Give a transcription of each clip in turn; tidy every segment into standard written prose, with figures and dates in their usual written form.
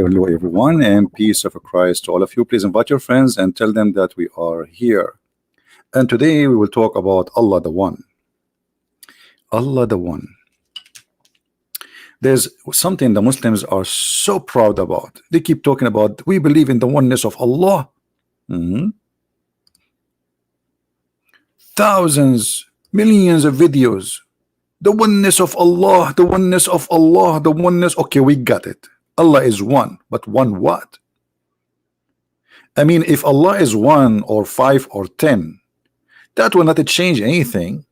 hello everyone, and peace of Christ to all of you. Please invite your friends and tell them that we are here. And today we will talk about Allah the One. Allah the One. There's something the Muslims are so proud about. They keep talking about, we believe in the oneness of Allah. Thousands, millions of videos. The oneness of Allah, the oneness of Allah, the oneness. Okay, we got it. Allah is one, but one what? I mean, if Allah is 1 or 5 or 10, that will not change anything.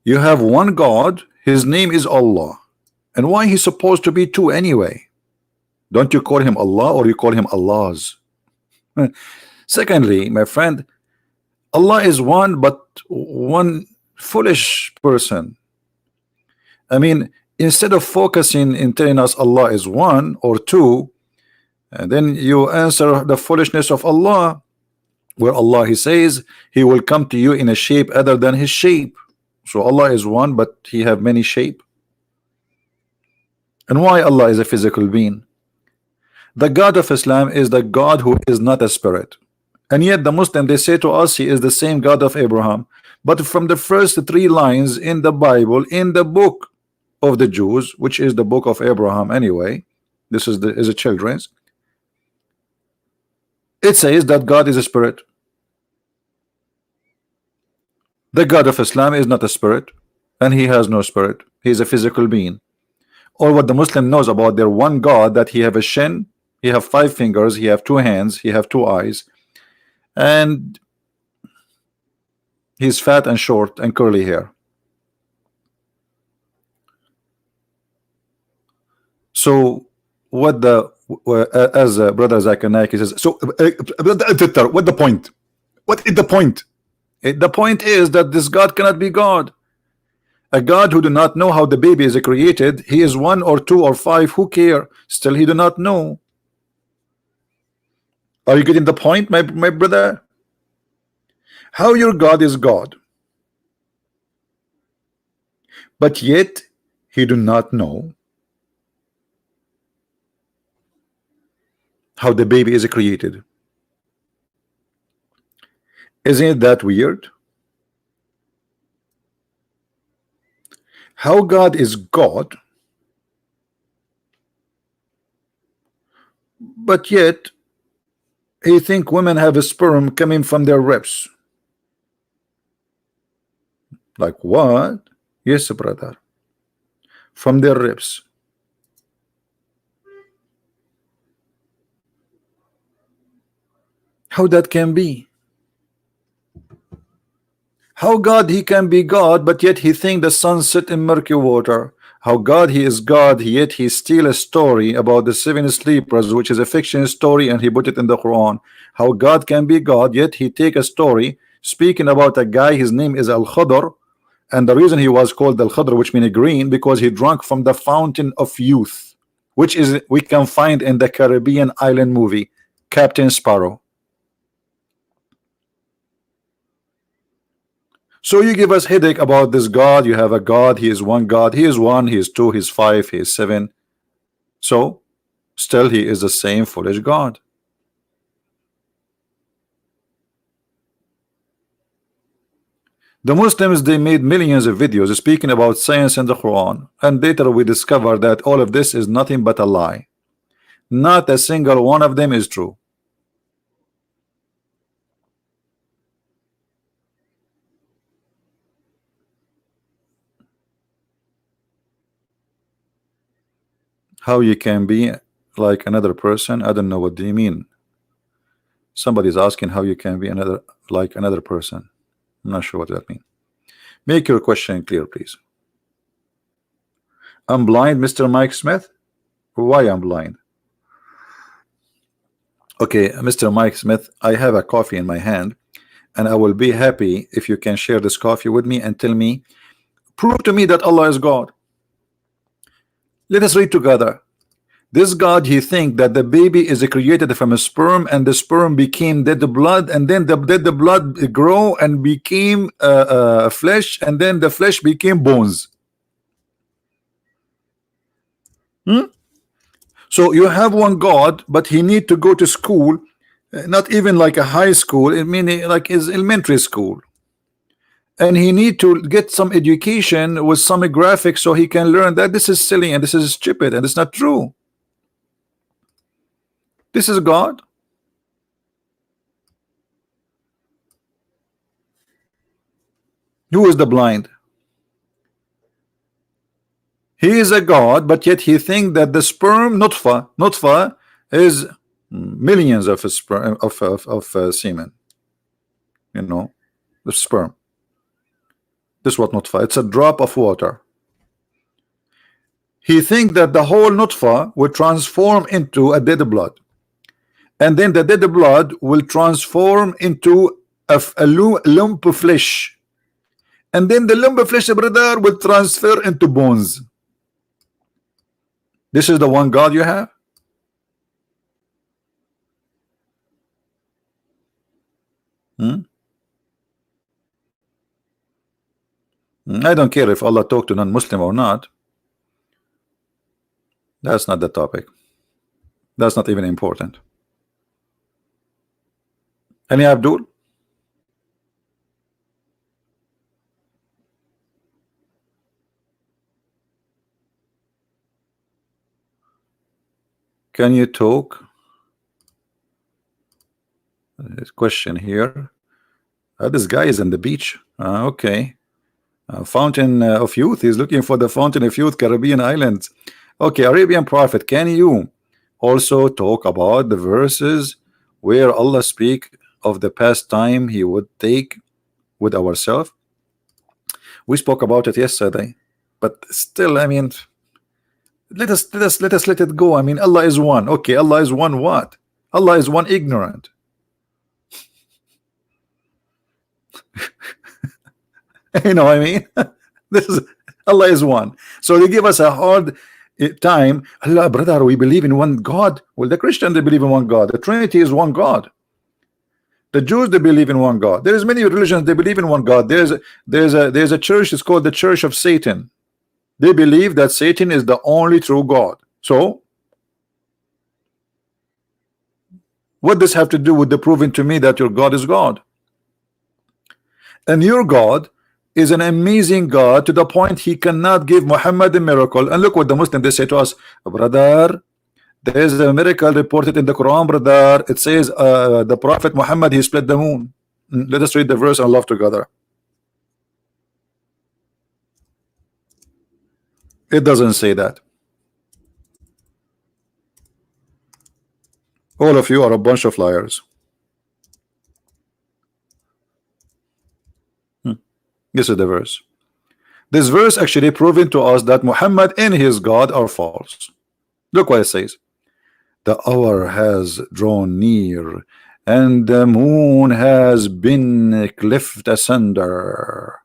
You have one God, his name is Allah. And why he's supposed to be 2 anyway? Don't you call him Allah or you call him Allah's? Secondly, my friend, Allah is one, but one foolish person. I mean, instead of focusing in telling us Allah is 1 or 2, and then you answer the foolishness of Allah, where Allah he says he will come to you in a shape other than his shape. So Allah is one, but he have many shape. And why Allah is a physical being? The God of Islam is the God who is not a spirit. And yet the Muslim, they say to us he is the same God of Abraham. But from the first 3 lines in the Bible, in the book of the Jews, which is the book of Abraham anyway, this is a children's, it says that God is a spirit. The God of Islam is not a spirit, and he has no spirit. He is a physical being. Or what the Muslim knows about their one God, that he have a shin, he have 5 fingers, he have 2 hands, he have 2 eyes, and he's fat and short and curly hair. So what the as brother Zakanaki says, so what the point? What is the point? The point is that this God cannot be God. A God who do not know how the baby is created, he is 1 or 2 or 5, who care? Still he do not know. Are you getting the point, my brother? How your God is God, but yet he do not know how the baby is created. Isn't that weird? How God is God, but yet he think women have a sperm coming from their ribs. Like what? Yes, brother, from their ribs. How that can be? How God he can be God, but yet he think the sun set in murky water? How God he is God, yet he steal a story about the 7 sleepers, which is a fiction story, and he put it in the Quran. How God can be God, yet he take a story speaking about a guy, his name is Al-Khadr, and the reason he was called Al-Khadr, which means green, because he drank from the fountain of youth, which is we can find in the Caribbean island movie Captain Sparrow. So you give us headache about this God. You have a God, he is one God, he is 1, he is 2, he is 5, he is 7. So still he is the same foolish God. The Muslims, they made millions of videos speaking about science and the Quran, and later we discover that all of this is nothing but a lie. Not a single one of them is true. How you can be like another person? I don't know what do you mean. Somebody's asking how you can be like another person. I'm not sure what that means. Make your question clear, please. I'm blind, Mr. Mike Smith. Why I'm blind? Okay, Mr. Mike Smith, I have a coffee in my hand, and I will be happy if you can share this coffee with me and tell me, prove to me that Allah is God. Let us read together. This God, he think that the baby is created from a sperm, and the sperm became dead blood, and then the dead blood grow and became flesh, and then the flesh became bones. So you have one God, but he need to go to school, not even like a high school, I mean like his elementary school, and he need to get some education with some graphics so he can learn that this is silly and this is stupid and it's not true. This is God. Who is the blind? He is a God, but yet he think that the sperm nutfa is millions of sperm of semen. You know, the sperm. This is what nutfa. It's a drop of water. He think that the whole nutfa will transform into a dead blood, and then the dead blood will transform into a lump of flesh, and then the lump of flesh, brother, will transfer into bones. This is the one God you have. I don't care if Allah talked to non-Muslim or not. That's not the topic. That's not even important. Any Abdul? Can you talk? Question here. This guy is on the beach. Okay. Fountain of Youth. He's looking for the Fountain of Youth, Caribbean islands. Okay, Arabian Prophet, can you also talk about the verses where Allah speak of the past time he would take with ourselves? We spoke about it yesterday, but still, I mean, let us let it go. I mean, Allah is one. Okay, Allah is one what? Allah is one ignorant. You know what I mean? This is Allah is one. So they give us a hard time. Allah, brother, we believe in one God. Well, the Christians, they believe in one God. The Trinity is one God. The Jews, they believe in one God. There's many religions, they believe in one God. There's a church, it's called the Church of Satan. They believe that Satan is the only true God. So what does have to do with the proving to me that your God is God? And your God is an amazing God to the point he cannot give Muhammad a miracle. And look what the Muslims, they say to us, brother, there is a miracle reported in the Quran, brother. It says the Prophet Muhammad, he split the moon. Let us read the verse and love together. It doesn't say that. All of you are a bunch of liars. This is the verse. This verse actually proving to us that Muhammad and his God are false. Look what it says. The hour has drawn near, and the moon has been cleft asunder.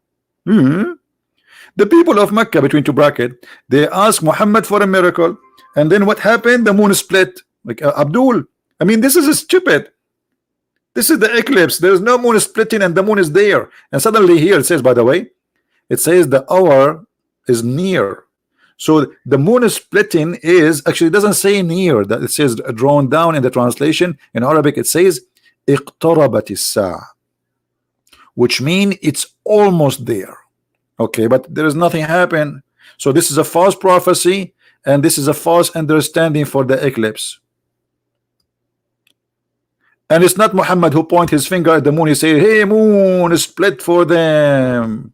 The people of Mecca, between two brackets, they asked Muhammad for a miracle, and then what happened? The moon split. Like Abdul, I mean, this is stupid. This is the eclipse. There is no moon splitting, and the moon is there. And suddenly here it says, by the way, it says the hour is near. So the moon is splitting is actually, it doesn't say near, that it says drawn down in the translation. In Arabic it says اقتربت الساعة, which means it's almost there. Okay, but there is nothing happen. So this is a false prophecy, and this is a false understanding for the eclipse. And it's not Muhammad who point his finger at the moon. He say, hey moon, split for them.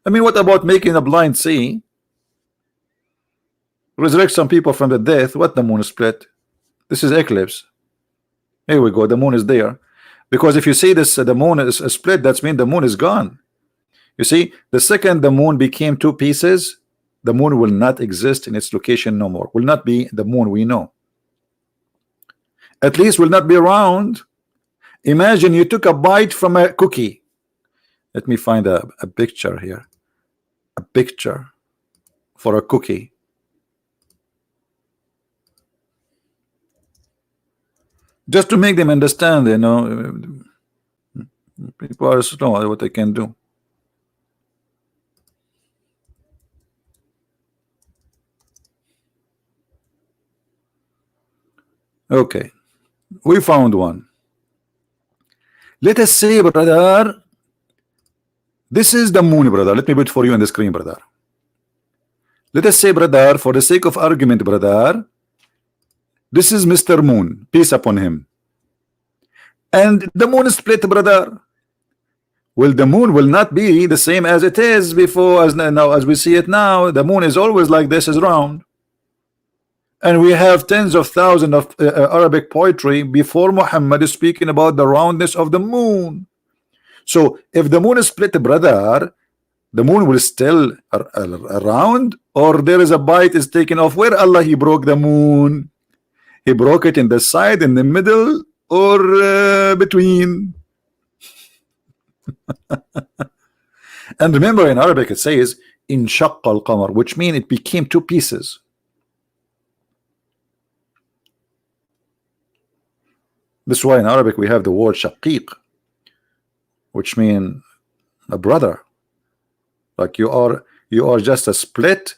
I mean, what about making a blind see? Resurrect some people from the death. What the moon split? This is eclipse. Here we go. The moon is there. Because if you see this, the moon is split, that means the moon is gone. You see, the second the moon became two pieces, the moon will not exist in its location no more. Will not be the moon we know. At least will not be around. Imagine you took a bite from a cookie. Let me find a picture here. A picture for a cookie. Just to make them understand, you know, people are slow at what they can do. Okay, we found one. Let us say, brother, this is the moon, brother. Let me put it for you on the screen, brother. Let us say, brother, for the sake of argument, brother, this is Mr. Moon, peace upon him. And the moon is split, brother. Well, the moon will not be the same as it is before, as now, as we see it now. The moon is always like this, is round. And we have tens of thousands of Arabic poetry before Muhammad is speaking about the roundness of the moon. So if the moon is split, brother, the moon will still around, or there is a bite is taken off. Where Allah he broke the moon? He broke it in the side, in the middle, or between. And remember, in Arabic it says in shaqqa al-qamar, which means it became two pieces. This is why in Arabic we have the word shaqiq, which means a brother. Like you are just a split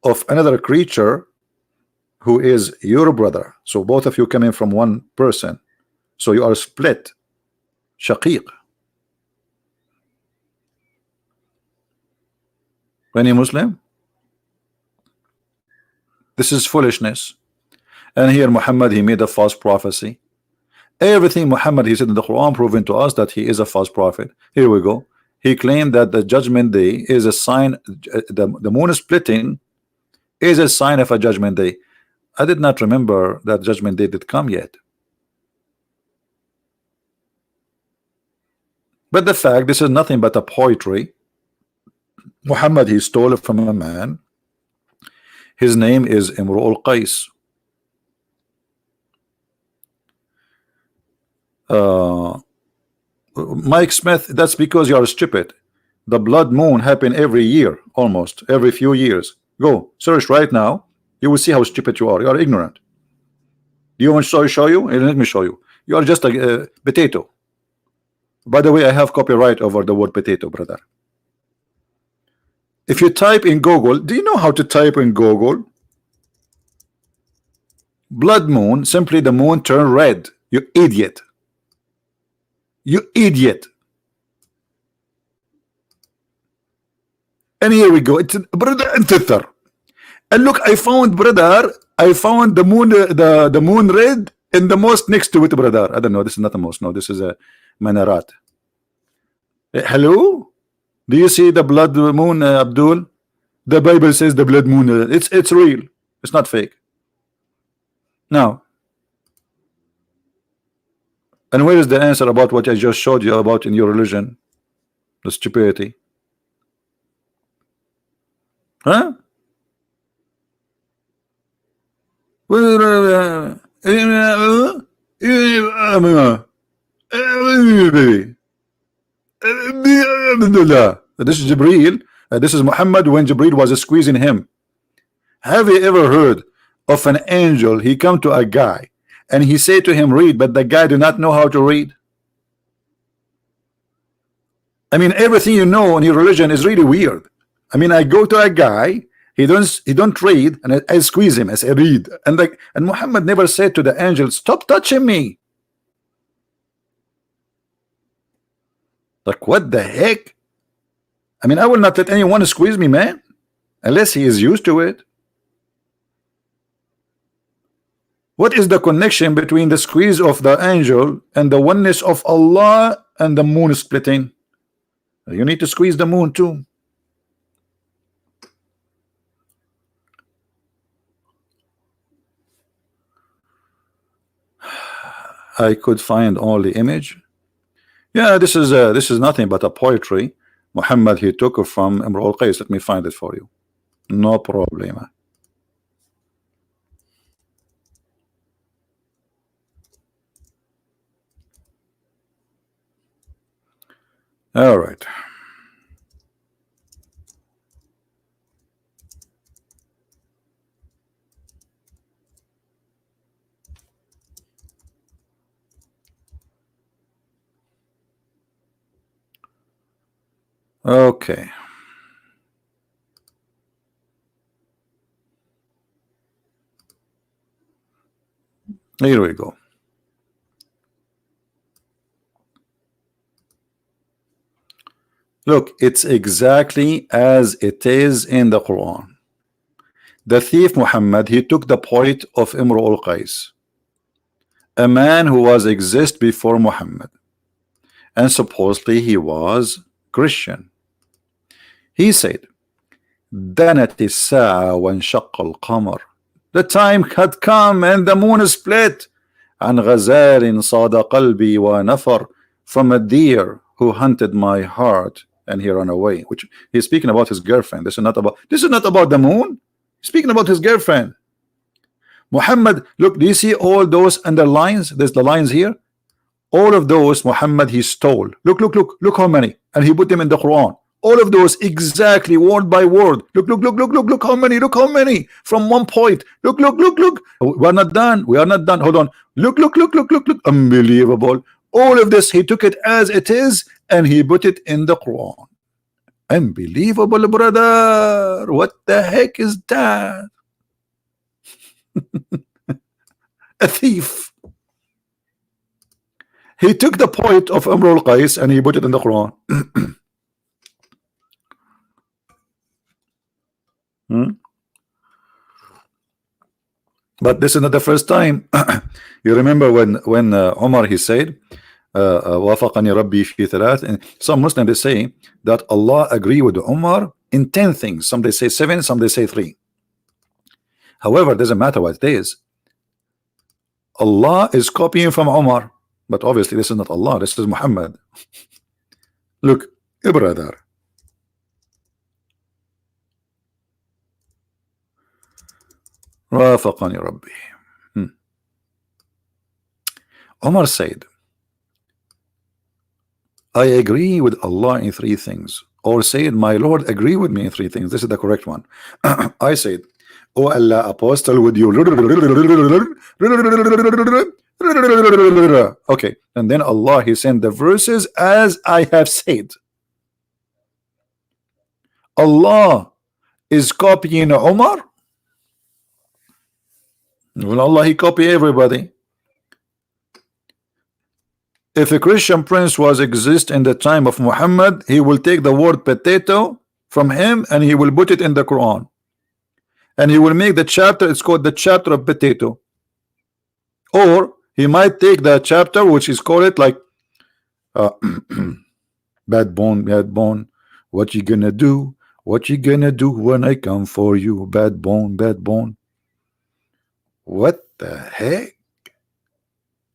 of another creature who is your brother. So both of you coming from one person. So you are split. Shaqiq. Any Muslim? This is foolishness. And here Muhammad, he made a false prophecy. Everything Muhammad he said in the Quran proving to us that he is a false prophet. Here we go. He claimed that the judgment day is a sign, the moon splitting is a sign of a judgment day. I did not remember that judgment day did come yet. But the fact, this is nothing but a poetry. Muhammad, he stole it from a man. His name is Imru al-Qais. Mike Smith, that's because you are stupid. The blood moon happen every year, almost every few years. Go search right now. You will see how stupid you are. You are ignorant. Do you want to show you? Let me show you. You are just a potato. By the way, I have copyright over the word potato, brother. If you type in Google, do you know how to type in Google? Blood moon, simply the moon turn red. You idiot. You idiot. And here we go. It's brother and thither. And look, I found, brother, I found the moon, the moon red and the mosque next to it, brother. I don't know. This is not a mosque. No, this is a minarat. Hello? Do you see the blood moon, Abdul? The Bible says the blood moon. It's real. It's not fake. Now, and where is the answer about what I just showed you about in your religion? The stupidity. Huh? This is Jibreel. This is Muhammad when Jibreel was squeezing him. Have you ever heard of an angel? He come to a guy and he say to him, read, but the guy do not know how to read. I mean, everything you know in your religion is really weird. I mean, I go to a guy, he don't read, and I squeeze him, I say read, and Muhammad never said to the angel, stop touching me. Like, what the heck? I mean, I will not let anyone squeeze me, man, unless he is used to it. What is the connection between the squeeze of the angel and the oneness of Allah and the moon splitting? You need to squeeze the moon too. I could find only image. Yeah, this is nothing but a poetry. Muhammad, he took it from Imru al-Qais. Let me find it for you. No problem. All right. Okay. Here we go. Look, it's exactly as it is in the Quran. The thief Muhammad, he took the point of Imru al-Qais, a man who was exist before Muhammad, and supposedly he was Christian. He said, دنت الساعة وانشق القمر. The time had come and the moon split. عن غزال صاد قلبي ونفر. From a deer who hunted my heart and he ran away. Which he's speaking about his girlfriend. This is not about the moon. He's speaking about his girlfriend. Muhammad, look, do you see all those underlines? There's the lines here. All of those Muhammad he stole. Look how many, and he put them in the Quran. All of those exactly word by word. Look how many from one point. Look. We are not done. Hold on. Look. Unbelievable. All of this he took it as it is and he put it in the Quran. Unbelievable, brother. What the heck is that? A thief. He took the point of Imru al-Qais and he put it in the Quran. But this is not the first time. You remember when Umar he said, وافقني ربي في ثلاث. And some Muslims they say that Allah agree with Umar in 10 things. Some they say 7, some they say 3. However, it doesn't matter what it is. Allah is copying from Umar, but obviously this is not Allah. This is Muhammad. Look, brother. وافقني ربي. Umar said, I agree with Allah in 3 things, or said, my Lord agree with me in 3 things. This is the correct one. I said, oh Allah, apostle, would you okay, and then Allah he sent the verses as I have said. Allah is copying Umar. Well, Allah he copy everybody. If a Christian prince was exist in the time of Muhammad, he will take the word potato from him and he will put it in the Quran, and he will make the chapter, it's called the chapter of potato. Or he might take the chapter which is called it like bad bone, what you gonna do when I come for you, bad bone. What the heck?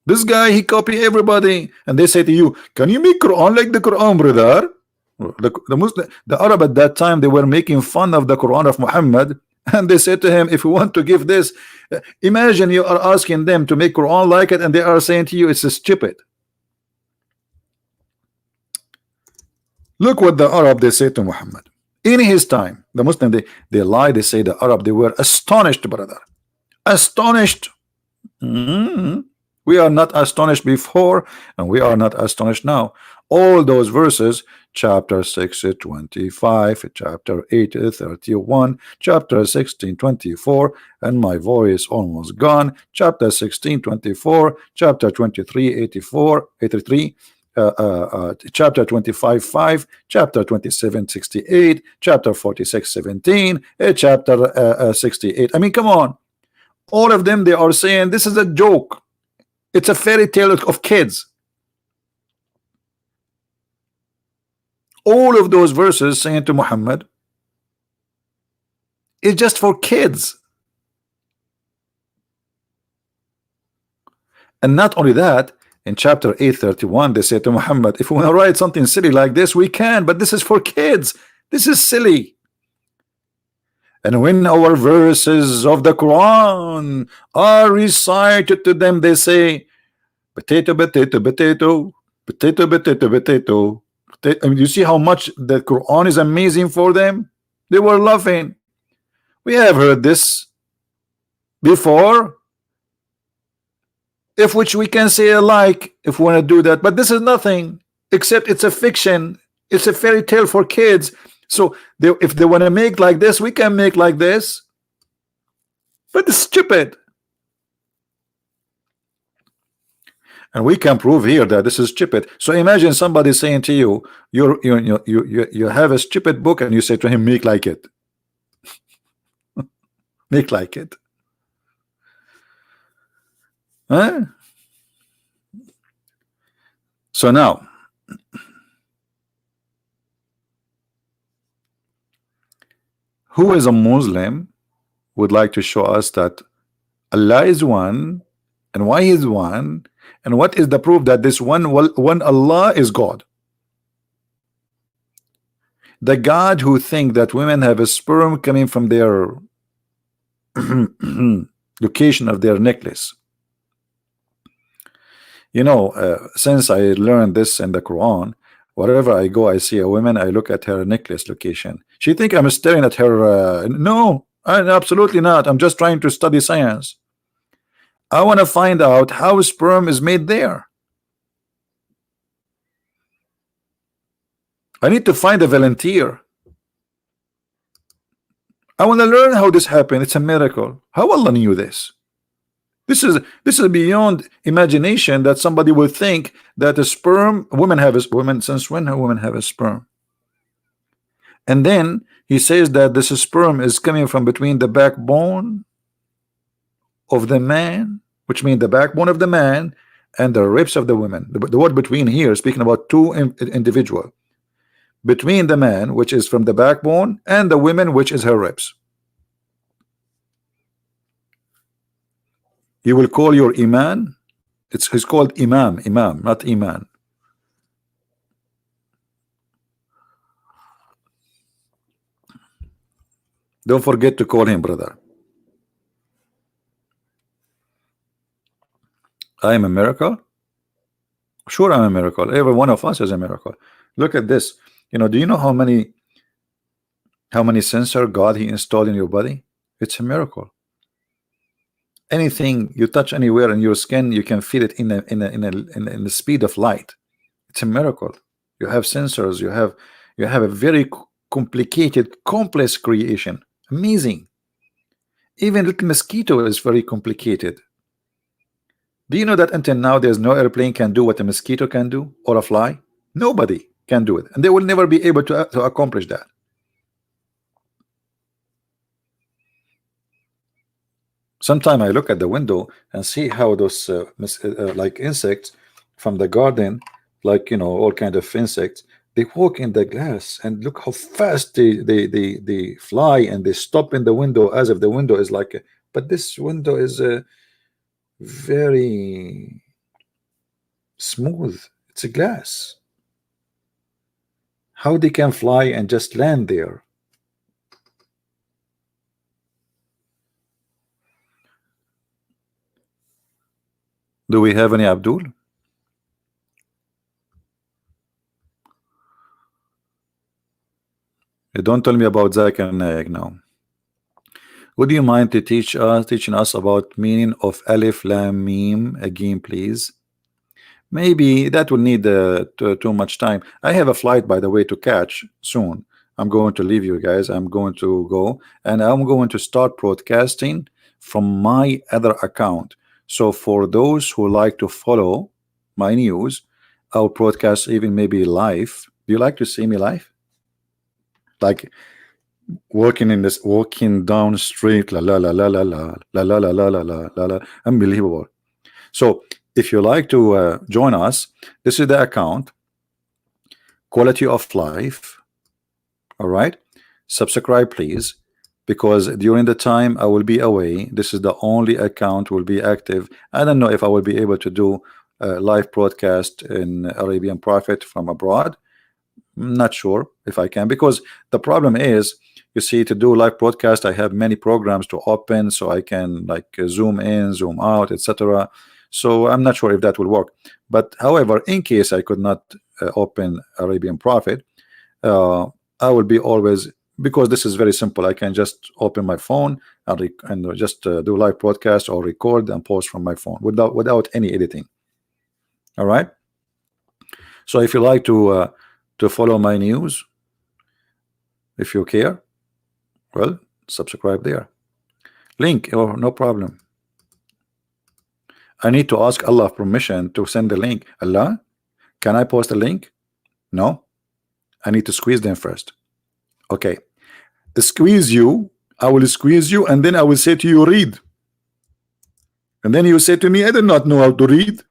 This guy he copy everybody, and they say to you, can you make Quran like the Quran, brother? The Arab at that time, they were making fun of the Quran of Muhammad, and they said to him, if you want to give this, imagine you are asking them to make Quran like it, and they are saying to you it's stupid. Look what the Arab they say to Muhammad in his time. The Muslim they lie, they say the Arab they were astonished, brother, astonished. We are not astonished before, and we are not astonished now. All those verses, chapter 6 25, chapter 8 31, chapter 16 24, and my voice almost gone, chapter 16 24, chapter 23 83, chapter 25 5, chapter 27 68, chapter 46 17, chapter 68. I mean, come on. All of them they are saying this is a joke. It's a fairy tale of kids. All of those verses saying to Muhammad, it's just for kids. And not only that, in chapter 831 they say to Muhammad, if we want to write something silly like this, we can, but this is for kids. This is silly. And when our verses of the Quran are recited to them, they say, potato. I mean, you see how much the Quran is amazing for them? They were laughing. We have heard this before, if which we can say alike if we want to do that, but this is nothing except it's a fiction. It's a fairy tale for kids. So if they want to make like this, we can make like this. But it's stupid. And we can prove here that this is stupid. So imagine somebody saying to you, you have a stupid book, and you say to him, make like it. Make like it. Huh? So now, who is a Muslim would like to show us that Allah is one, and why He is one, and what is the proof that this one Allah is God? The God who think that women have a sperm coming from their location of their necklace. You know, since I learned this in the Quran, wherever I go, I see a woman, I look at her necklace location. She think I'm staring at her. No, absolutely not. I'm just trying to study science. I want to find out how sperm is made there. I need to find a volunteer. I want to learn how this happened. It's a miracle. How Allah knew this? This is beyond imagination that somebody would think that a sperm, since when women have a sperm? And then he says that this sperm is coming from between the backbone of the man, which means the backbone of the man and the ribs of the woman. The word between here is speaking about two individual. Between the man, which is from the backbone, and the woman, which is her ribs. You will call your iman. It's called imam, not iman. Don't forget to call him brother. I am a miracle. Sure, I'm a miracle. Every one of us is a miracle. Look at this. You know, do you know how many sensor God He installed in your body? It's a miracle. Anything you touch anywhere in your skin, you can feel it in the speed of light. It's a miracle. You have sensors. You have a very complicated, complex creation. Amazing. Even little mosquito is very complicated. Do you know that until now there's no airplane can do what a mosquito can do, or a fly? Nobody can do it, and they will never be able to accomplish that. Sometimes I look at the window and see how those like insects from the garden, like, you know, all kind of insects, they walk in the glass, and look how fast they fly, and they stop in the window as if the window is like but this window is very smooth. It's a glass. How they can fly and just land there? Do we have any Abdul? Don't tell me about Zach and Nayak now. Would you mind to teaching us about meaning of Alif Lam Mim again, please? Maybe that will need too much time. I have a flight, by the way, to catch soon. I'm going to leave you guys. I'm going to go, and I'm going to start broadcasting from my other account. So for those who like to follow my news, I'll broadcast even maybe live. Do you like to see me live? Like walking down the street, la la la la la la la la la la la la la la, unbelievable. So if you like to join us, this is the account, Quality of Life. All right, subscribe please, because during the time I will be away, this is the only account will be active. I don't know if I will be able to do a live broadcast in Arabian Prophet from abroad. I'm not sure if I can, because the problem is, you see, to do live broadcast, I have many programs to open, so I can like zoom in, zoom out, etc. So I'm not sure if that will work. But however, in case I could not open Arabian Prophet, I will be always, because this is very simple. I can just open my phone and just do live broadcast or record and post from my phone without any editing. All right. So if you like to follow my news, if you care, well, subscribe there. Link, or no problem. I need to ask Allah permission to send the link. Allah, can I post a link? No, I need to squeeze them first. Okay, squeeze you, I will squeeze you, and then I will say to you, read. And then you say to me, I do not know how to read.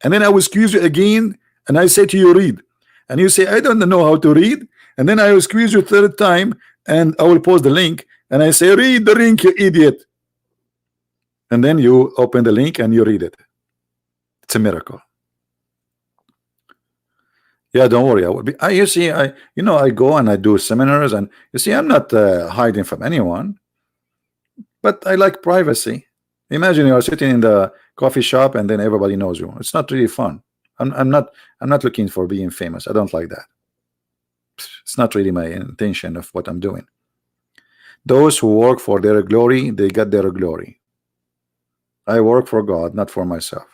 And then I will squeeze you again, and I say to you, read. And you say, I don't know how to read. And then I will squeeze you third time, and I will post the link, and I say, read the link, you idiot. And then you open the link and you read it. It's a miracle. Yeah, don't worry. I will be. You see, I go and I do seminars, and you see, I'm not hiding from anyone, but I like privacy. Imagine you are sitting in the coffee shop and then everybody knows you. It's not really fun. I'm not looking for being famous. I don't like that. It's not really my intention of what I'm doing. Those who work for their glory, they get their glory. I work for God, not for myself.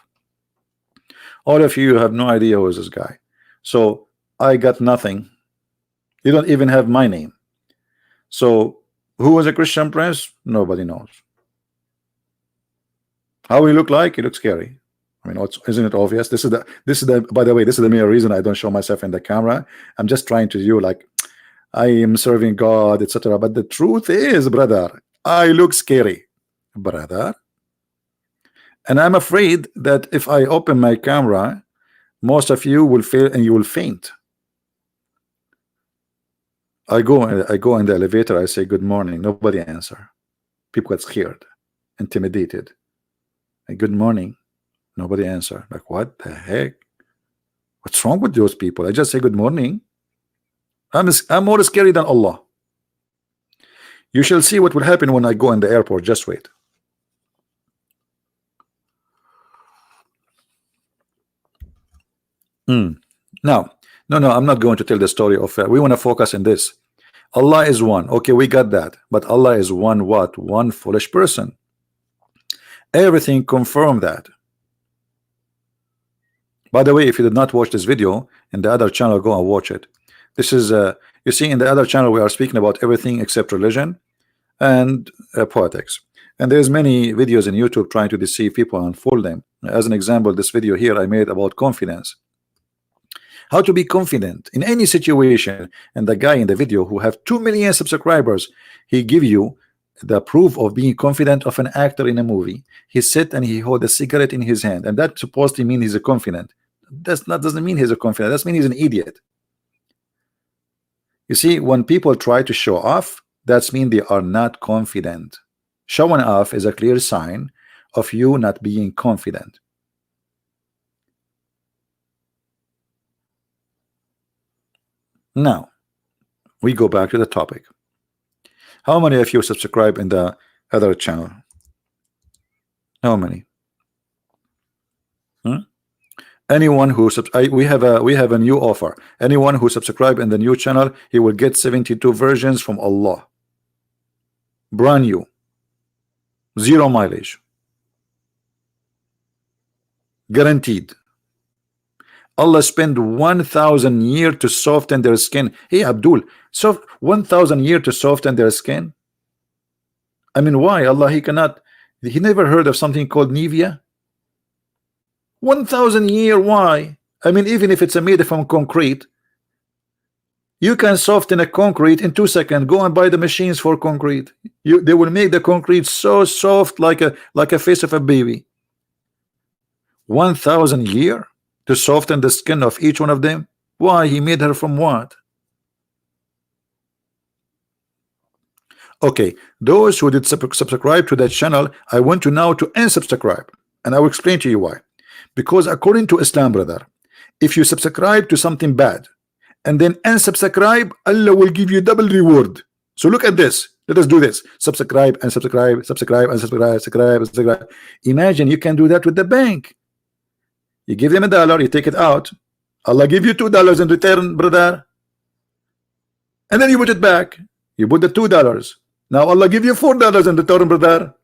All of you have no idea who is this guy. So I got nothing. You don't even have my name. So who was a Christian prince? Nobody knows. How he look like? He looks scary. I mean, isn't it obvious? This is the by the way, this is the main reason I don't show myself in the camera. I'm just trying to do like I am serving God, etc. But the truth is, brother, I look scary, brother. And I'm afraid that if I open my camera, most of you will fail and you will faint. I go in the elevator, I say good morning, nobody answer. People get scared, intimidated. Good morning, nobody answer. Like, what the heck? What's wrong with those people? I just say good morning. I'm more scary than Allah. You shall see what will happen when I go in the airport. Just wait. Now, no, I'm not going to tell the story of we want to focus on this. Allah is one. Okay, we got that. But Allah is one what? One foolish person. Everything confirm that. By the way, if you did not watch this video in the other channel, go and watch it. This is you see, in the other channel we are speaking about everything except religion and politics. And there's many videos in YouTube trying to deceive people and fool them. As an example, this video here I made about confidence. How to be confident in any situation. And the guy in the video who have 2 million subscribers, he give you the proof of being confident of an actor in a movie. He sit and he hold a cigarette in his hand, and that supposed to mean he's a confident. Doesn't mean he's a confident. That means he's an idiot. You see, when people try to show off, that's mean they are not confident. Showing off is a clear sign of you not being confident. Now, we go back to the topic. How many of you subscribe in the other channel? How many? Anyone who we have a new offer. Anyone who subscribe in the new channel, he will get 72 versions from Allah. Brand new. 0 mileage. Guaranteed. Allah spent 1,000 years to soften their skin. Hey Abdul, so 1,000 years to soften their skin? I mean, why? Allah, he never heard of something called Nivea? 1,000 years, why? I mean, even if it's made from concrete, you can soften a concrete in 2 seconds. Go and buy the machines for concrete. They will make the concrete so soft like a face of a baby. 1,000 years to soften the skin of each one of them? Why? He made her from what? Okay, those who did subscribe to that channel, I want to now to unsubscribe, and I will explain to you why. Because according to Islam, brother, if you subscribe to something bad and then unsubscribe, Allah will give you double reward. So look at this. Let us do this. Subscribe and subscribe, subscribe and subscribe, subscribe. Imagine you can do that with the bank. You give them $1, you take it out. Allah give you $2 in return, brother. And then you put it back. You put the $2. Now Allah give you $4 in return, brother.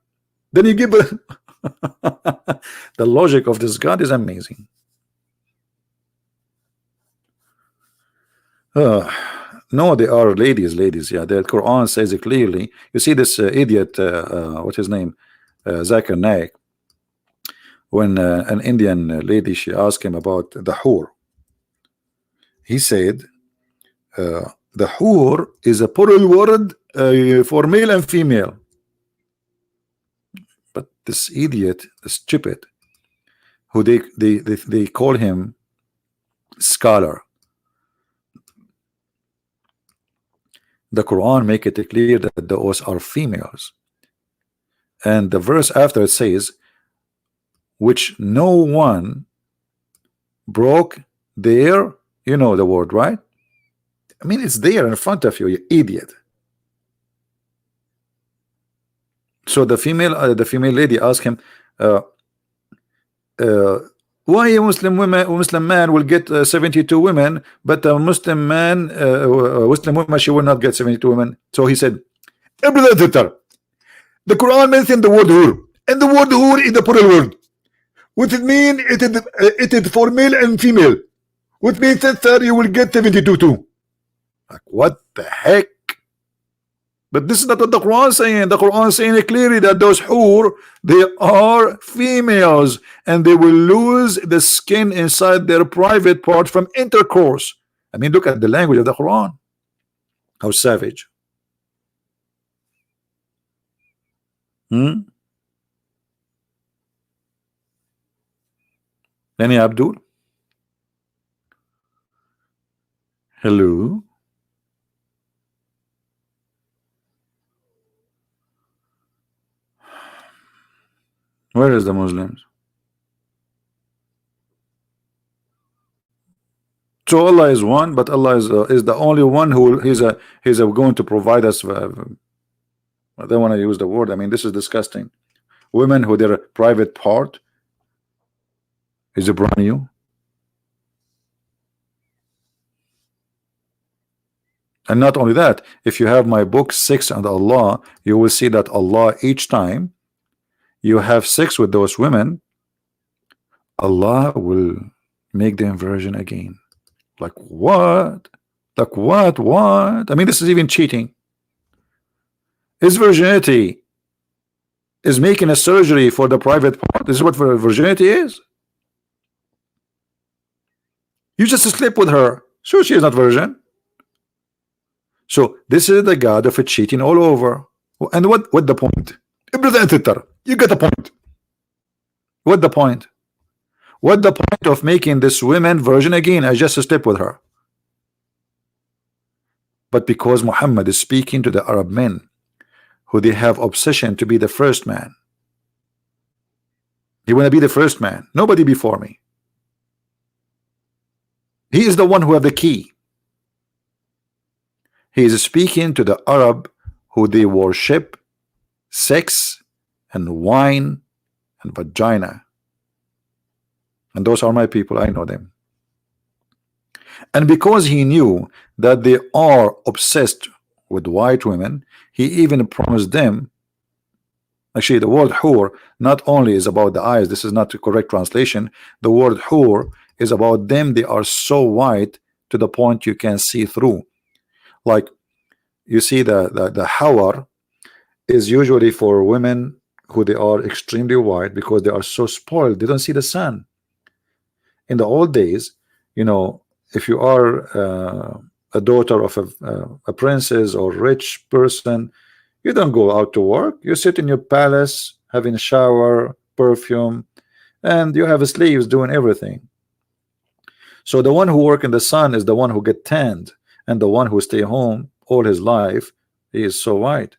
Then you give the logic of this God is amazing. No, they are ladies. Yeah, the Quran says it clearly. You see this idiot, what's his name? Zakir Naik. when an Indian lady, she asked him about the hur. He said the hur is a plural word for male and female. But this idiot, this stupid, who they call him scholar, the Quran make it clear that those are females, and the verse after it says, which no one broke their, you know the word, right? I mean, it's there in front of you, you idiot. So the female lady asked him, why a Muslim Muslim man will get 72 women, but a Muslim man, Muslim woman, she will not get 72 women. So he said, the Quran mentioned the word hur, and the word hur is the plural word, which it means it is for male and female, which means that you will get 72 too. Like, what the heck? But this is not what the Quran is saying. The Quran is saying clearly that those hur, they are females, and they will lose the skin inside their private part from intercourse. I mean, look at the language of the Quran. How savage. Any Abdul? Hello? Where is the Muslims? So Allah is one, but Allah is the only one who he's going to provide us. I don't want to use the word. I mean, this is disgusting. Women who their private part is a brand new. And not only that, if you have my book 6 and Allah, you will see that Allah, each time you have sex with those women, Allah will make the inversion again. Like what? Like what? I mean, this is even cheating. His virginity is making a surgery for the private part. This is what virginity is. You just sleep with her, so she is not virgin. So this is the God of cheating all over. And what the point? You get the point. What the point? What the point of making this woman virgin again? I just slept with her. But because Muhammad is speaking to the Arab men, who they have obsession to be the first man. He want to be the first man. Nobody before me. He is the one who have the key. He is speaking to the Arab who they worship sex and wine and vagina. And those are my people, I know them. And because he knew that they are obsessed with white women, he even promised them. Actually, the word hur not only is about the eyes, this is not the correct translation. The word hur is about them. They are so white to the point you can see through. Like, you see the hawar is usually for women who they are extremely white because they are so spoiled, they don't see the sun. In the old days, you know, if you are a daughter of a princess or rich person, you don't go out to work. You sit in your palace having a shower, perfume, and you have slaves doing everything. So the one who work in the sun is the one who get tanned, and the one who stay home all his life, he is so white.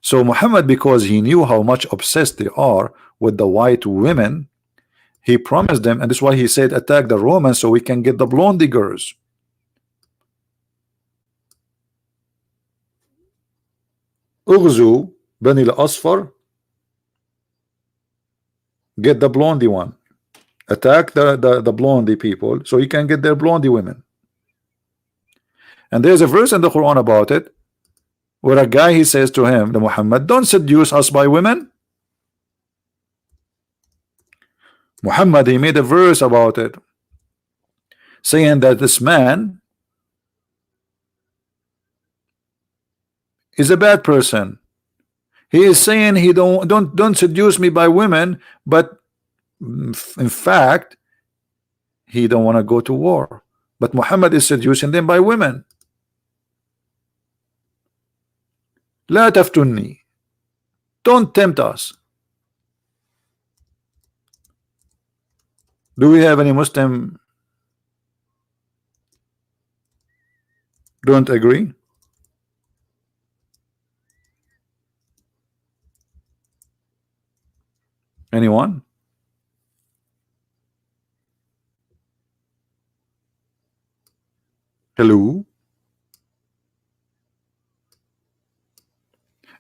So Muhammad, because he knew how much obsessed they are with the white women, he promised them, and this is why he said attack the Romans so we can get the blondie girls. Ughzu Bani al-Asfar, get the blondie one. Attack the blondie people so you can get their blondie women. And there's a verse in the Quran about it, where a guy, he says to him, the Muhammad, don't seduce us by women. Muhammad, he made a verse about it, saying that this man is a bad person. He is saying he don't seduce me by women, but In fact, he don't want to go to war, but Muhammad is seducing them by women. لا تفتني, don't tempt us. Do we have any Muslim don't agree? Anyone? Hello?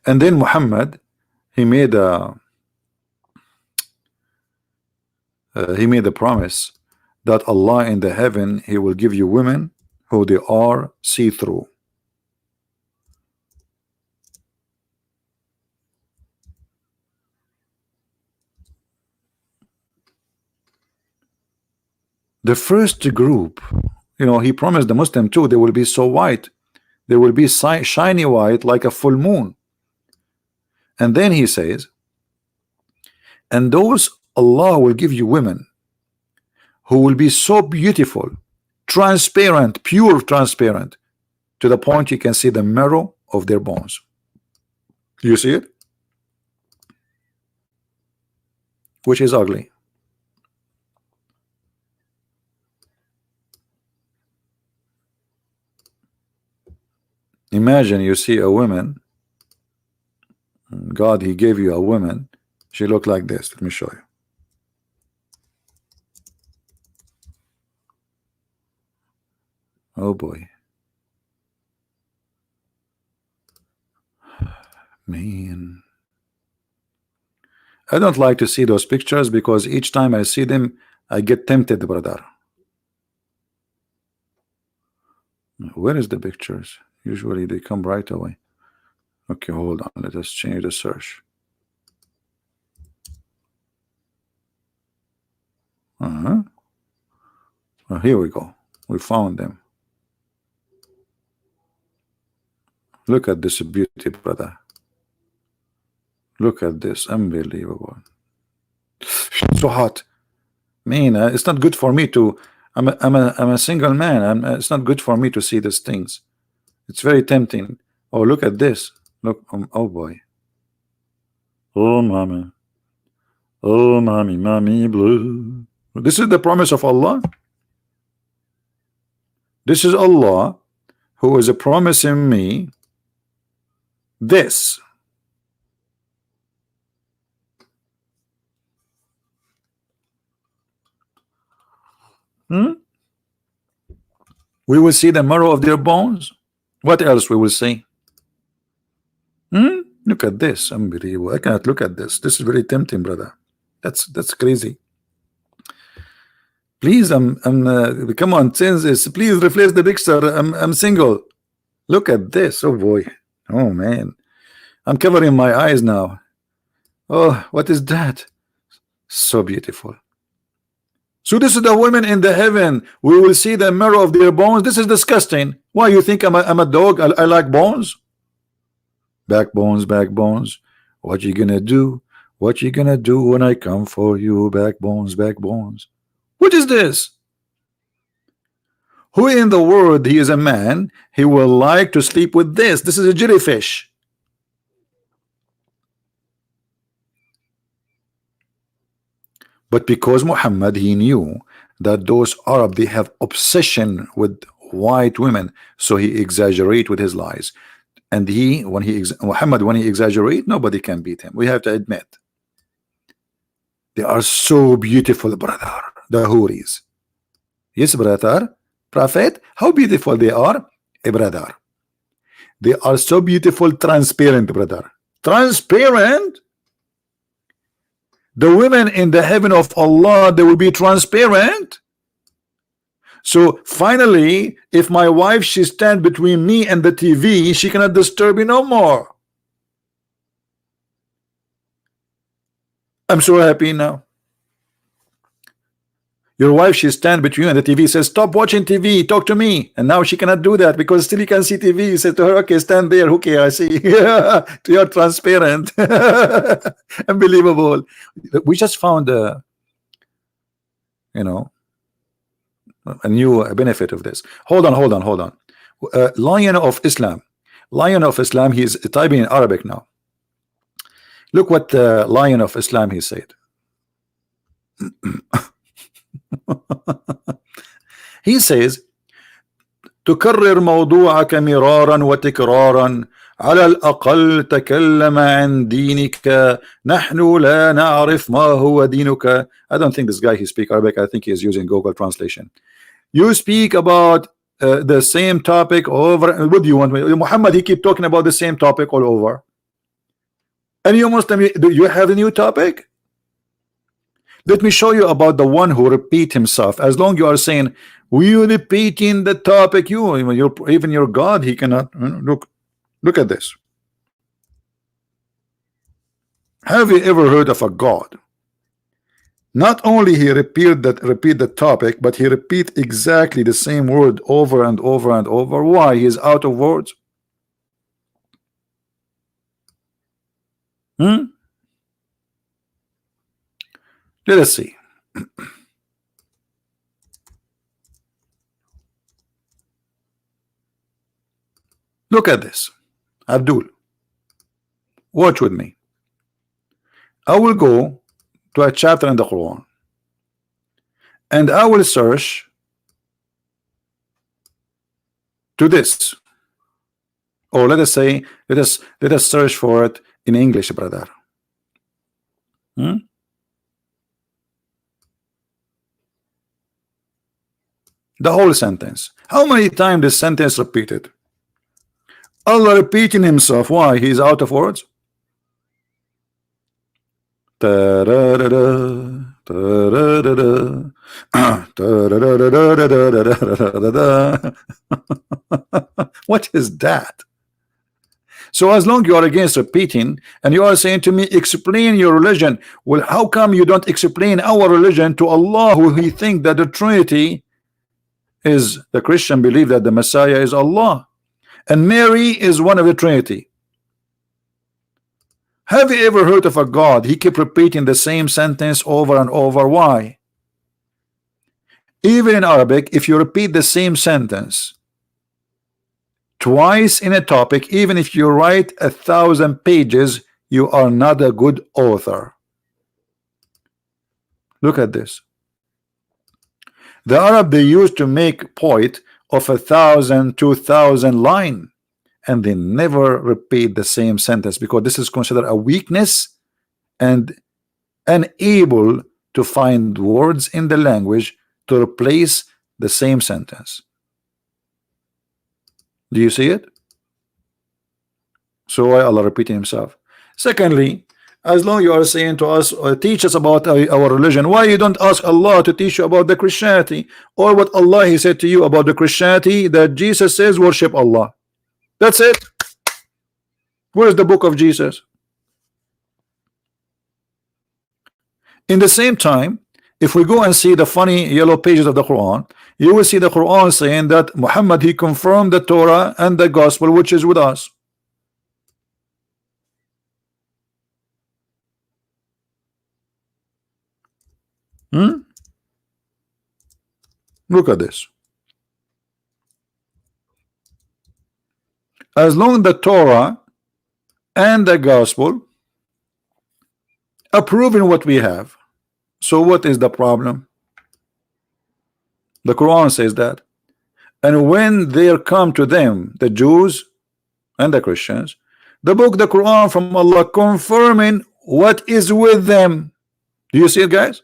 And then Muhammad, he made a promise that Allah in the heaven, he will give you women who they are see-through. The first group, you know, he promised the Muslim too, they will be so white, they will be shiny white like a full moon. And then he says, and those Allah will give you women who will be so beautiful, transparent, pure transparent, to the point you can see the marrow of their bones. You see it? Which is ugly. Imagine you see a woman, God, he gave you a woman, she looked like this. Let me show you. Oh boy. Man. I don't like to see those pictures because each time I see them, I get tempted, brother. Where is the pictures? Usually they come right away. Okay, hold on. Let us change the search. Oh, here we go. We found them. Look at this beauty, brother. Look at this. Unbelievable. So hot. Man, it's not good for me to. I'm a single man. It's not good for me to see these things. It's very tempting. Oh, look at this. Look. Oh boy. Oh mommy. Oh mommy, mommy blue. This is the promise of Allah. This is Allah who is promising me this. We will see the marrow of their bones. What else we will see? Look at this. Unbelievable. I cannot look at this. This is very tempting, brother. That's crazy. Please, come on, change this. Please replace the picture. I'm single. Look at this. Oh boy. Oh man. I'm covering my eyes now. Oh, what is that? So beautiful. So this is the women in the heaven. We will see the marrow of their bones. This is disgusting. Why, you think I'm a dog? I like bones? Backbones, backbones. What you gonna do? What you gonna do when I come for you? Backbones, backbones. What is this? Who in the world, he is a man, he will like to sleep with this? This is a jellyfish. But because Muhammad, he knew that those Arab, they have obsession with white women, so he exaggerate with his lies. And Muhammad, when he exaggerate, nobody can beat him. We have to admit. They are so beautiful, brother. The Houris. Yes, brother. Prophet, how beautiful they are, brother. They are so beautiful, transparent, brother. Transparent. The women in the heaven of Allah, they will be transparent. So finally, if my wife, she stand between me and the TV, she cannot disturb me no more. I'm so happy now. Your wife, she stand between you and the TV, says, stop watching TV, talk to me. And now she cannot do that because still you can see TV. You say to her, okay, stand there. Okay, I see. You're transparent. Unbelievable. We just found you know, a new benefit of this. Hold on, hold on, hold on. Lion of Islam, Lion of Islam, he's typing in Arabic now. Look what the Lion of Islam he said. He says تكرر موضوعك مرارا وتكرارا على الأقل تكلم عن دينك نحن لا نعرف ما هو دينك. I don't think this guy he speak Arabic. I think he is using Google translation. You speak about the same topic over. What do you want me? Muhammad, he keep talking about the same topic all over. And you Muslim, do you have a new topic? Let me show you about the one who repeat himself. As long you are saying we repeating the topic, even your God, he cannot look at this. Have you ever heard of a God? Not only he repeat the topic, but he repeat exactly the same word over and over and over. Why? He is out of words. Let us see. Look at this. Abdul, watch with me. I will go to a chapter in the Quran and I will search to this, or let us say let us search for it in English, brother. The whole sentence. How many times this sentence repeated? Allah repeating himself. Why? He's out of words. What is that? So as long you are against repeating and you are saying to me, explain your religion. Well, how come you don't explain our religion to Allah, who he think that the Trinity is? The Christian believe that the Messiah is Allah and Mary is one of the Trinity. Have you ever heard of a God? He kept repeating the same sentence over and over. Why? Even in Arabic, if you repeat the same sentence twice in a topic, even if you write 1,000 pages, you are not a good author. Look at this. The Arab, they used to make poet of 1,000, 2,000 line, and they never repeat the same sentence because this is considered a weakness and unable to find words in the language to replace the same sentence. Do you see it? So why Allah repeating himself? Secondly, as long you are saying to us or teach us about our religion, why you don't ask Allah to teach you about the Christianity, or what Allah he said to you about the Christianity, that Jesus says worship Allah? That's it. Where is the book of Jesus? In the same time, if we go and see the funny yellow pages of the Quran, you will see the Quran saying that Muhammad, he confirmed the Torah and the gospel which is with us. Look at this. As long as the Torah and the gospel approving what we have, so what is the problem? The Quran says that. And when there come to them, the Jews and the Christians, the book, the Quran from Allah, confirming what is with them. Do you see it, guys?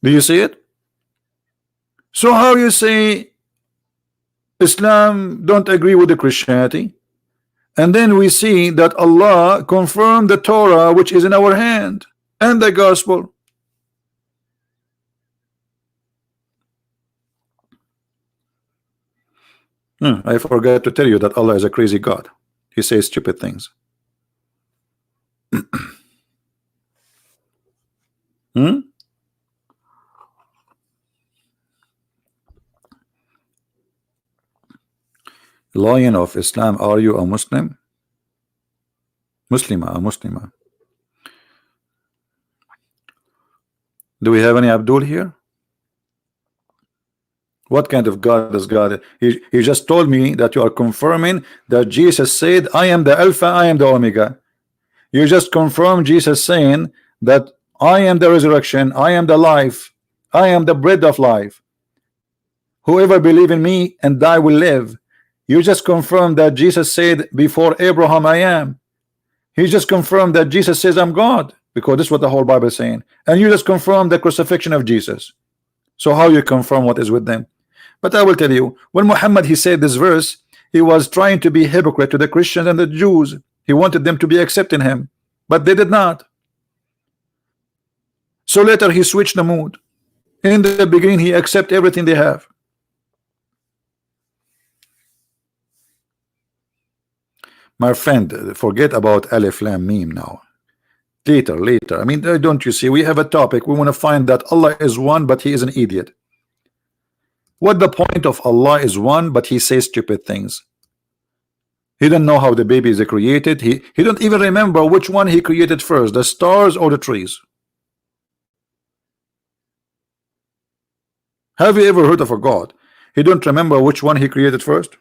Do you see it? So how you say Islam don't agree with the Christianity, and then we see that Allah confirmed the Torah which is in our hand and the gospel. I forgot to tell you that Allah is a crazy God. He says stupid things. Lion of Islam, are you a Muslim? Muslima, a Muslima. Do we have any Abdul here? What kind of God is God? He just told me that you are confirming that Jesus said, I am the Alpha, I am the Omega. You just confirm Jesus saying that I am the resurrection, I am the life, I am the bread of life. Whoever believe in me and die will live. You just confirmed that Jesus said before Abraham I am. He just confirmed that Jesus says I'm God, because this is what the whole Bible is saying. And you just confirmed the crucifixion of Jesus. So how you confirm what is with them? But I will tell you, when Muhammad he said this verse, he was trying to be hypocrite to the Christians and the Jews. He wanted them to be accepting him, but they did not. So later he switched the mood. In the beginning he accept everything they have. My friend, forget about Alif Lam Mim now. Later. I mean, don't you see? We have a topic. We want to find that Allah is one, but he is an idiot. What the point of Allah is one, but he says stupid things? He don't know how the baby is created. He don't even remember which one he created first, the stars or the trees. Have you ever heard of a God? He don't remember which one he created first?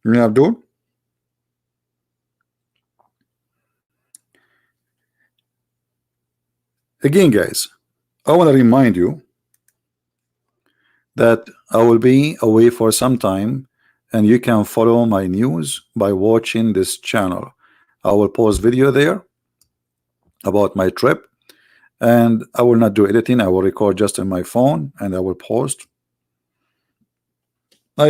Abdul? Again, guys, I want to remind you that I will be away for some time, and you can follow my news by watching this channel. I will post video there about my trip, and I will not do editing. I will record just on my phone and I will post. I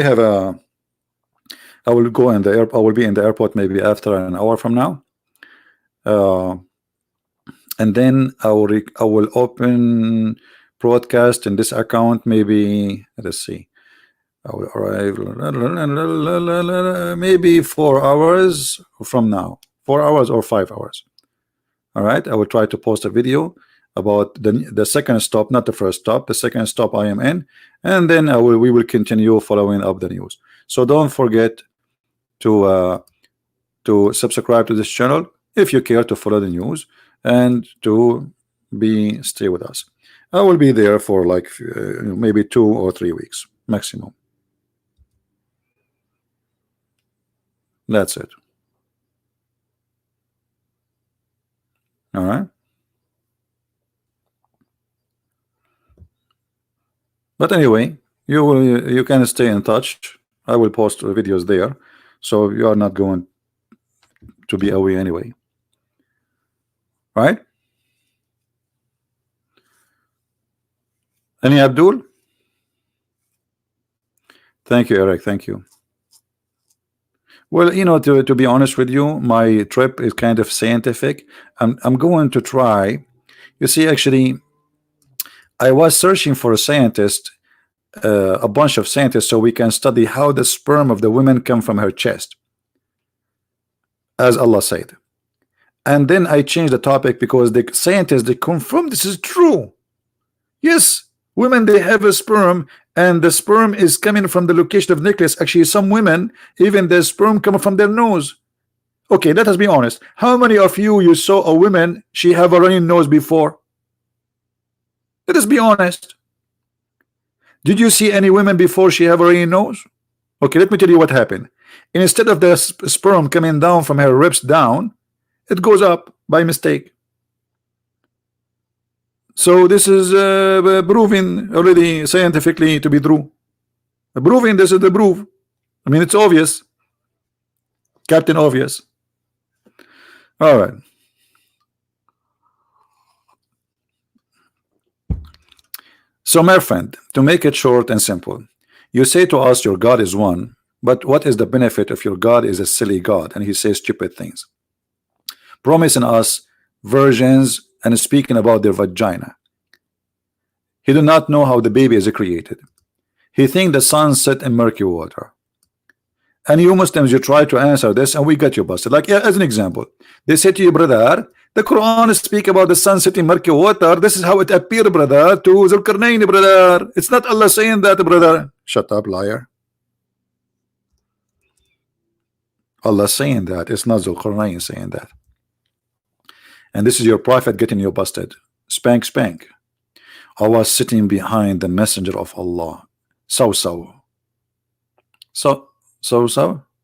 will go in the airport. I will be in the airport maybe after an hour from now, and then I will open broadcast in this account. Maybe let's see. I will arrive maybe 4 hours from now, 4 hours or 5 hours. All right, I will try to post a video about the second stop, not the first stop, the second stop I am in, and then we will continue following up the news. So don't forget to subscribe to this channel if you care to follow the news and to stay with us. I will be there for like maybe 2 or 3 weeks maximum. That's it. All right. But anyway, you can stay in touch. I will post videos there, so you are not going to be away anyway. Right? Any Abdul? Thank you, Eric. Thank you. Well, you know, to be honest with you, my trip is kind of scientific. I'm going to try. You see, actually, I was searching for a scientist, a bunch of scientists, so we can study how the sperm of the woman come from her chest, as Allah said. And then I changed the topic because the scientists, they confirm this is true. Yes, women, they have a sperm, and the sperm is coming from the location of nucleus. Actually, some women, even the sperm come from their nose. Okay, let us be honest. How many of you saw a woman, she have a running nose before? Let us be honest. Did you see any women before she have a running nose? Okay, let me tell you what happened. Instead of the sperm coming down from her ribs down, it goes up by mistake. So this is proven already scientifically to be true. Proving this is the proof. I mean, it's obvious. Captain Obvious. All right. So my friend, to make it short and simple, you say to us your God is one, but what is the benefit if your God is a silly God and he says stupid things, promising us virgins and speaking about their vagina? He do not know how the baby is created. He think the sun set in murky water. And you Muslims, you try to answer this and we get you busted. Like, yeah, as an example, they say to you, brother, The Quran speak about the sun setting murky water. This is how it appeared, brother, to Zulkarnain, brother. It's not Allah saying that, brother. Shut up, liar. Allah saying that. It's not Zulkarnain saying that. And this is your prophet getting you busted. Spank, spank. I was sitting behind the messenger of Allah. So.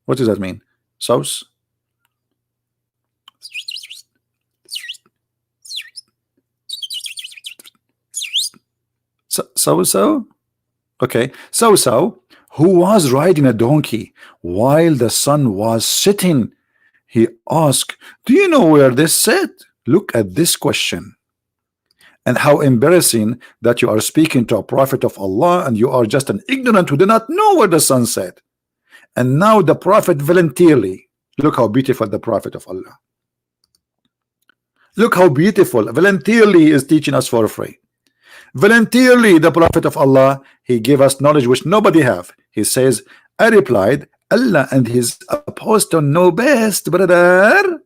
What does that mean? Sauce? So? Okay. So, who was riding a donkey while the sun was setting. He asked, do you know where this set? Look at this question. And how embarrassing that you are speaking to a prophet of Allah and you are just an ignorant who do not know where the sun set. And now the prophet voluntarily, look how beautiful the prophet of Allah. Look how beautiful, voluntarily is teaching us for free. Voluntarily, the prophet of Allah, he gave us knowledge which nobody have. He says, I replied, Allah and his apostle know best, brother.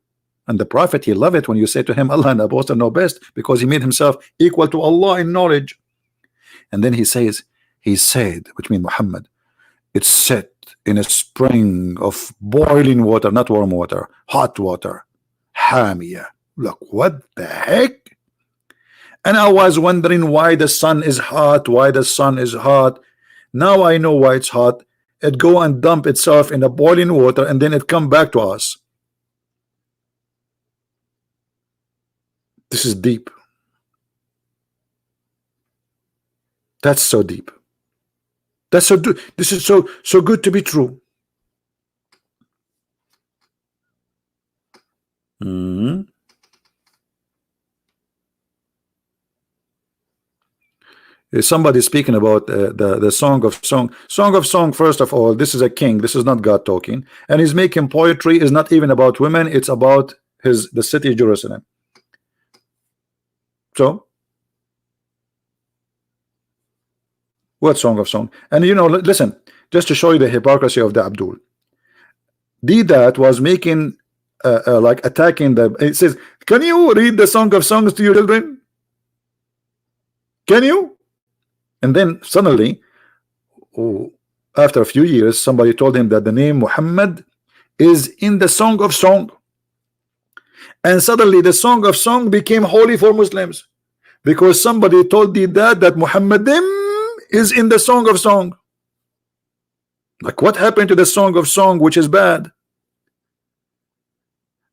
And the prophet, he love it when you say to him, Allah and the apostle know best, because he made himself equal to Allah in knowledge. And then he says, he said, which means Muhammad, it's set in a spring of boiling water, not warm water, hot water, Hamia. Look, what the heck? And I was wondering why the sun is hot, why the sun is hot. Now I know why it's hot. It go and dump itself in the boiling water and then it come back to us. This is deep. That's so deep. That's so this is so good to be true. Somebody speaking about the Song of Song. First of all, this is a king. This is not God talking, and he's making poetry. Is not even about women. It's about the city of Jerusalem. So, what Song of Song? And you know, listen, just to show you the hypocrisy of the Abdul. That was making like attacking the. It says, can you read the Song of Songs to your children? Can you? And then suddenly, after a few years, somebody told him that the name Muhammad is in the Song of Song. And suddenly the Song of Song became holy for Muslims. Because somebody told that Muhammadim is in the Song of Song. Like, what happened to the Song of Song, which is bad?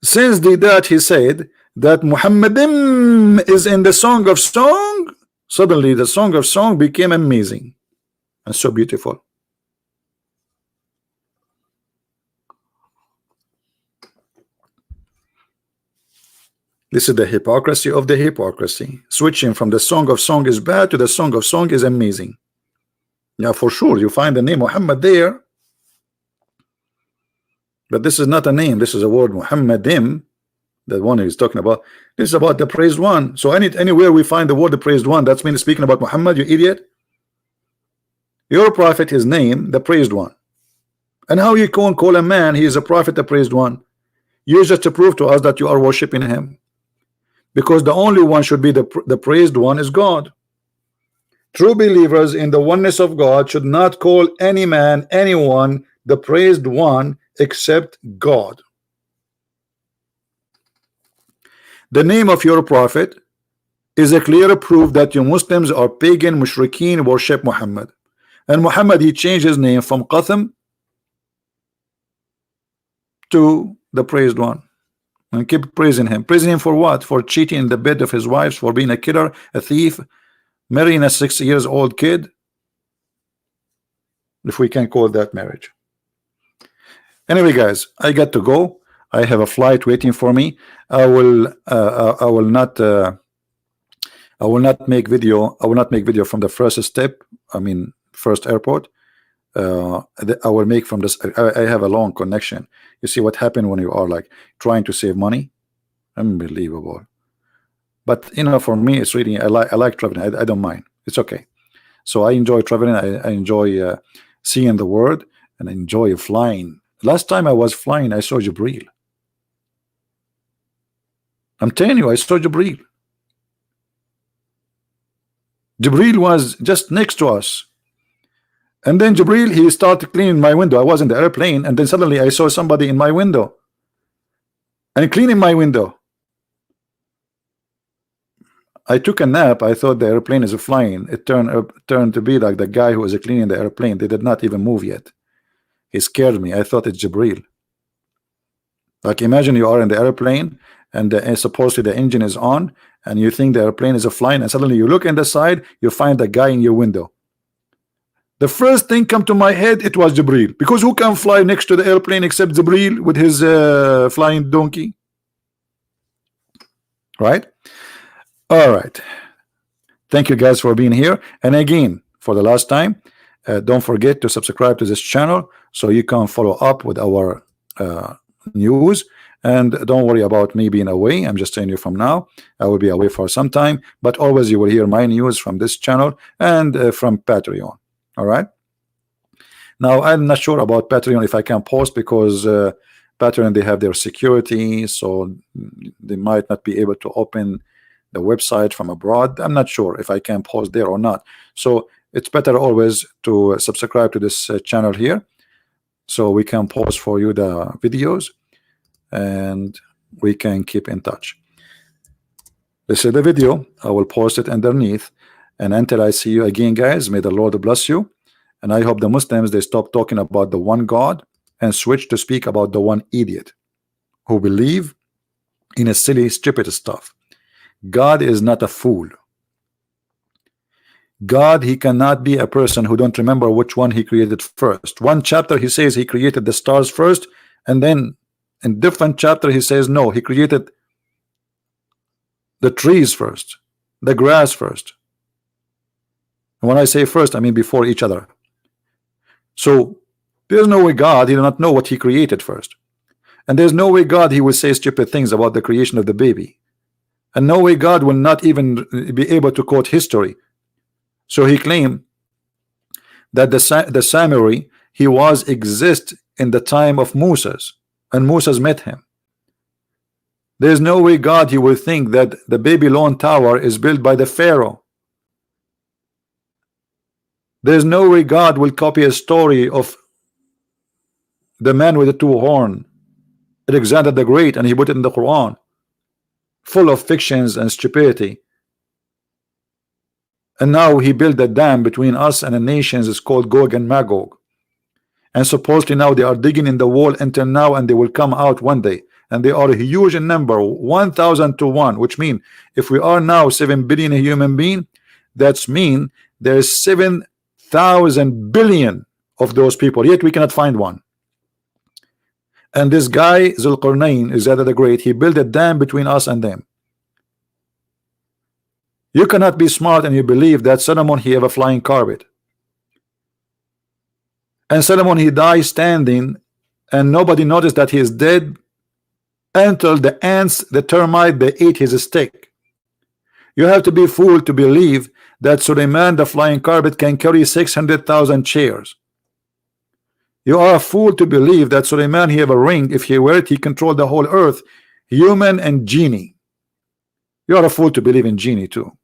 Since that he said that Muhammadim is in the Song of Song, suddenly the Song of Song became amazing and so beautiful. This is the hypocrisy of the hypocrisy. Switching from the Song of Song is bad to the Song of Song is amazing. Yeah, for sure, you find the name Muhammad there. But this is not a name. This is a word, Muhammadim. The one he's talking about. This is about the praised one. So anywhere we find the word the praised one, that's mean speaking about Muhammad, you idiot. Your prophet, his name, the praised one. And how you can call a man he is a prophet, the praised one? You just to prove to us that you are worshiping him. Because the only one should be the praised one is God. True believers in the oneness of God should not call any man, anyone, the praised one except God. The name of your prophet is a clear proof that you Muslims are pagan, mushrikeen, worship Muhammad. And Muhammad, he changed his name from Qatham to the praised one. And keep praising him. Praising him for what? For cheating in the bed of his wives, for being a killer, a thief, marrying a 6-year-old kid. If we can call that marriage. Anyway, guys, I got to go. I have a flight waiting for me. I will not make video. I will not make video from the first step. I mean, first airport. I will make from this. I have a long connection. You see what happened when you are like trying to save money. Unbelievable. But you know, for me, it's really I like traveling. I don't mind. It's okay. So I enjoy traveling. I enjoy seeing the world, and I enjoy flying. Last time I was flying, I saw Jibril. I'm telling you, I saw Jibril. Jibril was just next to us. And then Jibril, he started cleaning my window. I was in the airplane, and then suddenly I saw somebody in my window and cleaning my window. I took a nap. I thought the airplane is flying. It turned to be like the guy who was cleaning the airplane. They did not even move yet. He scared me. I thought it's Jibril. Like, imagine you are in the airplane and supposedly the engine is on and you think the airplane is flying, and suddenly you look in the side, you find the guy in your window. The first thing come to my head, it was Jibril, because who can fly next to the airplane except Jibril with his flying donkey, right? All right, thank you guys for being here. And again, for the last time, don't forget to subscribe to this channel so you can follow up with our news. And don't worry about me being away. I'm just telling you from now, I will be away for some time, but always you will hear my news from this channel and from Patreon. All right, now I'm not sure about Patreon if I can post, because Patreon, they have their security, so they might not be able to open the website from abroad. I'm not sure if I can post there or not, so it's better always to subscribe to this channel here so we can post for you the videos and we can keep in touch. This is the video. I will post it underneath. And until I see you again, guys, may the Lord bless you. And I hope the Muslims, they stop talking about the one God and switch to speak about the one idiot who believe in a silly, stupid stuff. God is not a fool. God, he cannot be a person who don't remember which one he created first. One chapter he says he created the stars first, and then in different chapter he says no, he created the trees first, the grass first. And when I say first, I mean before each other. So there's no way God, he did not know what he created first. And there's no way God, he will say stupid things about the creation of the baby. And no way God will not even be able to quote history. So he claimed that the samurai, he was exist in the time of Moses, and Moses met him. There's no way God, he will think that the Babylon tower is built by the Pharaoh. There's no way God will copy a story of the man with the two horns, Alexander the Great, and he put it in the Quran, full of fictions and stupidity. And now he built a dam between us and the nations. It's called Gog and Magog. And supposedly now they are digging in the wall until now, and they will come out one day. And they are huge in number, 1,000 to 1, which means if we are now 7 billion human being, that's mean there's 7,000 billion of those people, yet we cannot find one. And this guy Zulqarnain, Alexander the Great, he built a dam between us and them. You cannot be smart and you believe that Solomon, he have a flying carpet. And Solomon, he died standing, and nobody noticed that he is dead until the ants, the termite, they ate his stick. You have to be fooled to believe that Suleiman, the flying carpet, can carry 600,000 chairs. You are a fool to believe that Suleiman, he have a ring. If he wear it, he controlled the whole earth, human and genie. You are a fool to believe in genie too.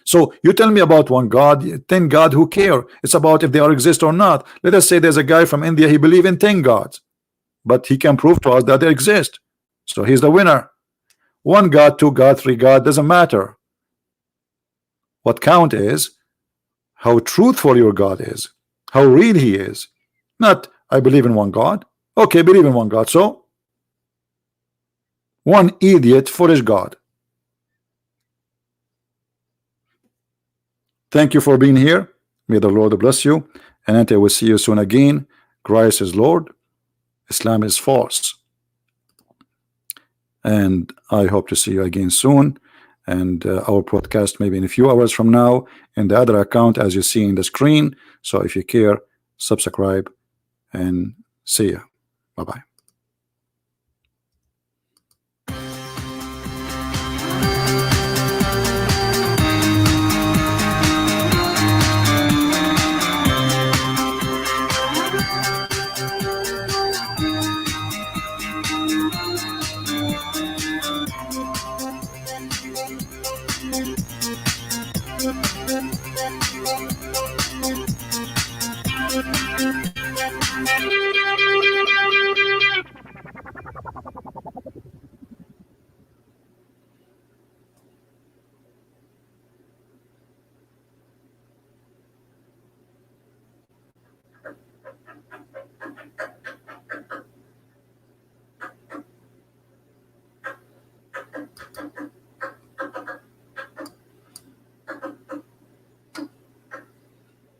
So you tell me about one God, 10 God, who care? It's about if they are exist or not. Let us say there's a guy from India, he believe in 10 gods, but he can prove to us that they exist. So he's the winner. One God, 2 God, 3 God, doesn't matter. What count is how truthful your God is, how real he is. Not I believe in one God. Okay, believe in one God. So one idiot, foolish God. Thank you for being here. May the Lord bless you. And until we see you soon again, Christ is Lord, Islam is false. And I hope to see you again soon. And our podcast maybe in a few hours from now in the other account, as you see in the screen. So if you care, subscribe and see you. Bye-bye.